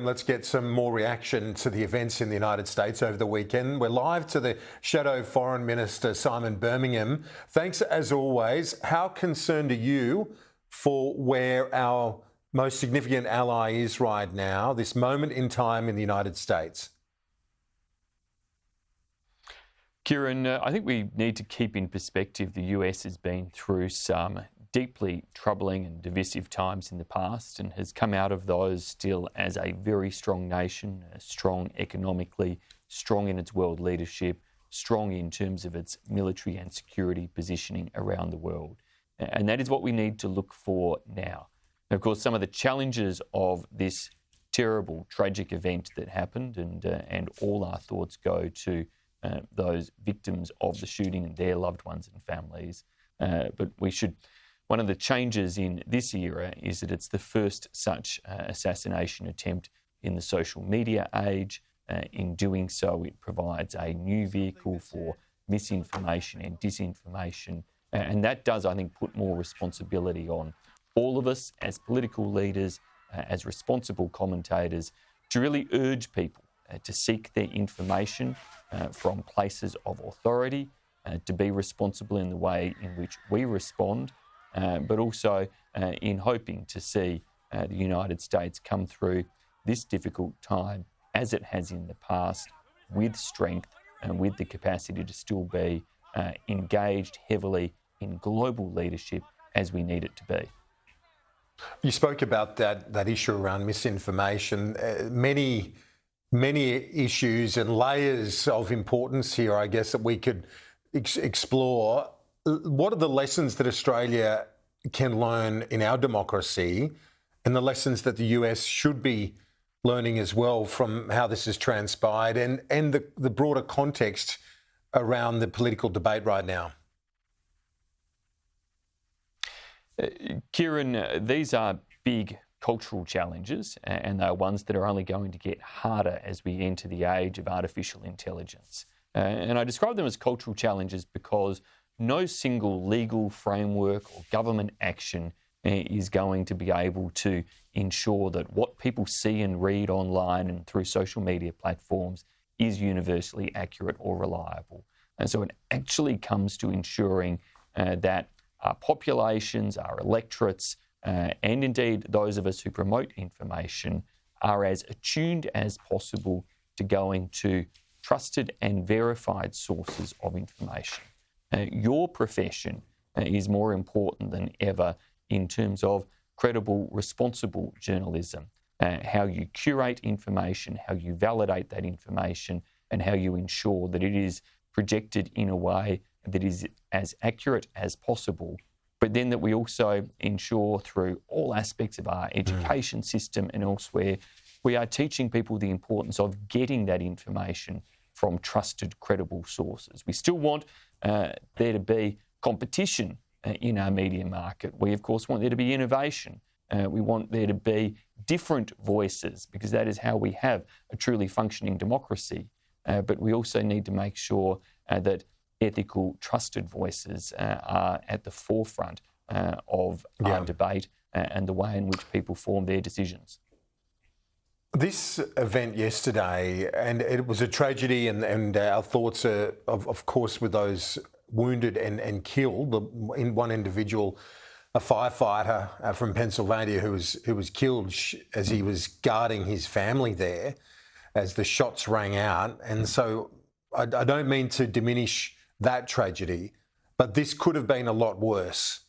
Let's get some more reaction to the events in the United States over the weekend. We're live to the Shadow Foreign Minister, Simon Birmingham. Thanks as always. How concerned are you for where our most significant ally is right now, this moment in time in the United States? Kieran, I think we need to keep in perspective the US has been through some deeply troubling and divisive times in the past and has come out of those still as a very strong nation, strong economically, strong in its world leadership, strong in terms of its military and security positioning around the world. And that is what we need to look for now. And of course, some of the challenges of this terrible, tragic event that happened, and all our thoughts go to those victims of the shooting and their loved ones and families. But one of the changes in this era is that it's the first such assassination attempt in the social media age. In doing so, it provides a new vehicle for misinformation and disinformation. And that does, I think, put more responsibility on all of us as political leaders, as responsible commentators, to really urge people to seek their information from places of authority, to be responsible in the way in which we respond, but also in hoping to see the United States come through this difficult time, as it has in the past, with strength and with the capacity to still be engaged heavily in global leadership as we need it to be. You spoke about that issue around misinformation. Many issues and layers of importance here, I guess, that we could explore. What are the lessons that Australia can learn in our democracy, and the lessons that the US should be learning as well from how this has transpired, and the broader context around the political debate right now? Kieran, these are big cultural challenges, and they're ones that are only going to get harder as we enter the age of artificial intelligence. And I describe them as cultural challenges because no single legal framework or government action is going to be able to ensure that what people see and read online and through social media platforms is universally accurate or reliable. And so it actually comes to ensuring that our populations, our electorates, and indeed those of us who promote information are as attuned as possible to going to trusted and verified sources of information. Your profession is more important than ever in terms of credible, responsible journalism, how you curate information, how you validate that information, and how you ensure that it is projected in a way that is as accurate as possible, but then that we also ensure through all aspects of our education system and elsewhere, we are teaching people the importance of getting that information from trusted, credible sources. We still want there to be competition in our media market. We, of course, want there to be innovation. We want there to be different voices, because that is how we have a truly functioning democracy. But we also need to make sure that ethical, trusted voices are at the forefront of our debate and the way in which people form their decisions. This event yesterday, and it was a tragedy, and our thoughts are, of course, with those wounded and killed. In one individual, a firefighter from Pennsylvania who was killed as he was guarding his family there as the shots rang out. And so I don't mean to diminish that tragedy, but this could have been a lot worse.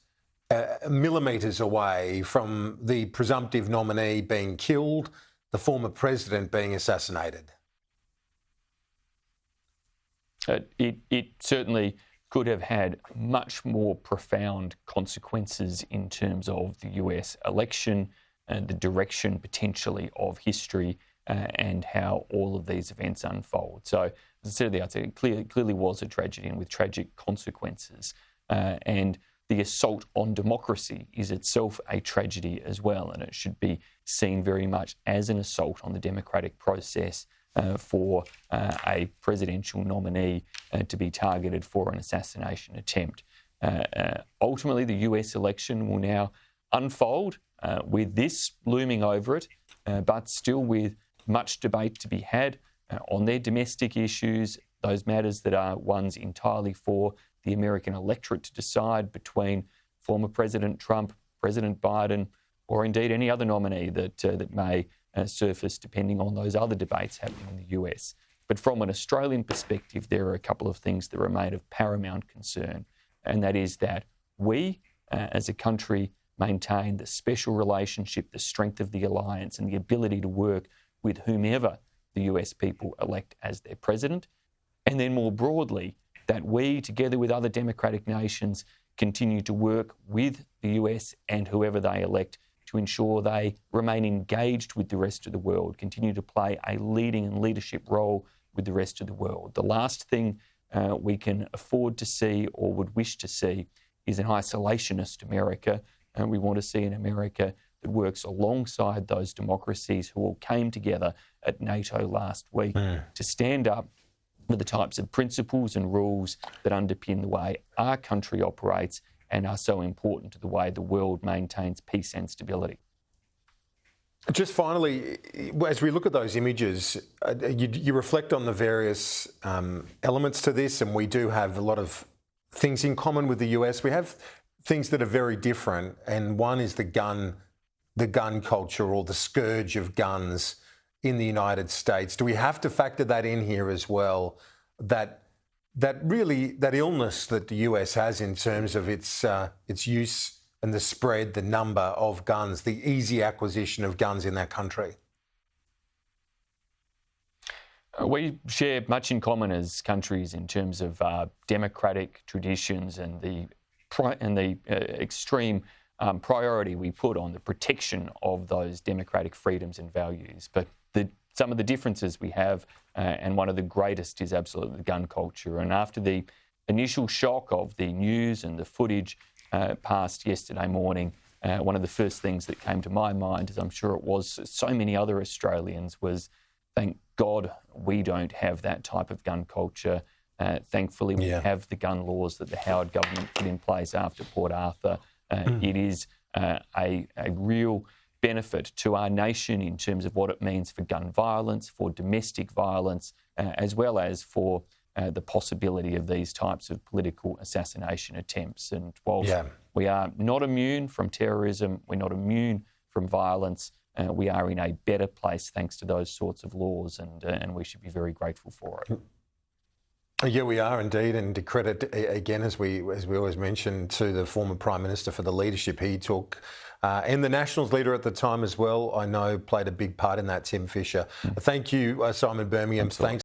Millimetres away from the presumptive nominee being killed, the former president being assassinated. It certainly could have had much more profound consequences in terms of the US election and the direction potentially of history and how all of these events unfold. So, as I said at the outset, it clearly was a tragedy and with tragic consequences. And the assault on democracy is itself a tragedy as well, and it should be seen very much as an assault on the democratic process for a presidential nominee to be targeted for an assassination attempt. Ultimately, the US election will now unfold with this looming over it, but still with much debate to be had on their domestic issues, those matters that are ones entirely for the American electorate to decide between former President Trump, President Biden, or indeed any other nominee that may surface depending on those other debates happening in the US. But from an Australian perspective, there are a couple of things that remain of paramount concern, and that is that we, as a country, maintain the special relationship, the strength of the alliance, and the ability to work with whomever the US people elect as their president. And then more broadly, that we, together with other democratic nations, continue to work with the US and whoever they elect to ensure they remain engaged with the rest of the world, continue to play a leading and leadership role with the rest of the world. The last thing we can afford to see or would wish to see is an isolationist America. And we want to see an America that works alongside those democracies who all came together at NATO last week to stand up for the types of principles and rules that underpin the way our country operates and are so important to the way the world maintains peace and stability. Just finally, as we look at those images, you reflect on the various elements to this, and we do have a lot of things in common with the US. We have things that are very different, and one is the gun culture or the scourge of guns in the United States. Do we have to factor that in here as well? That illness that the US has in terms of its use and the spread, the number of guns, the easy acquisition of guns in that country. We share much in common as countries in terms of democratic traditions and the extreme priority we put on the protection of those democratic freedoms and values. But some of the differences we have, and one of the greatest is absolutely the gun culture. And after the initial shock of the news and the footage passed yesterday morning, one of the first things that came to my mind, as I'm sure it was so many other Australians, was thank God we don't have that type of gun culture. Thankfully, we have the gun laws that the Howard government put in place after Port Arthur. It is a real benefit to our nation in terms of what it means for gun violence, for domestic violence, as well as for the possibility of these types of political assassination attempts. And whilst we are not immune from terrorism, we're not immune from violence, we are in a better place thanks to those sorts of laws, and we should be very grateful for it. Yeah, we are indeed, and to credit again, as we always mention, to the former Prime Minister for the leadership he took, and the Nationals leader at the time as well, I know played a big part in that, Tim Fischer. Thank you, Simon Birmingham. Absolutely. Thanks.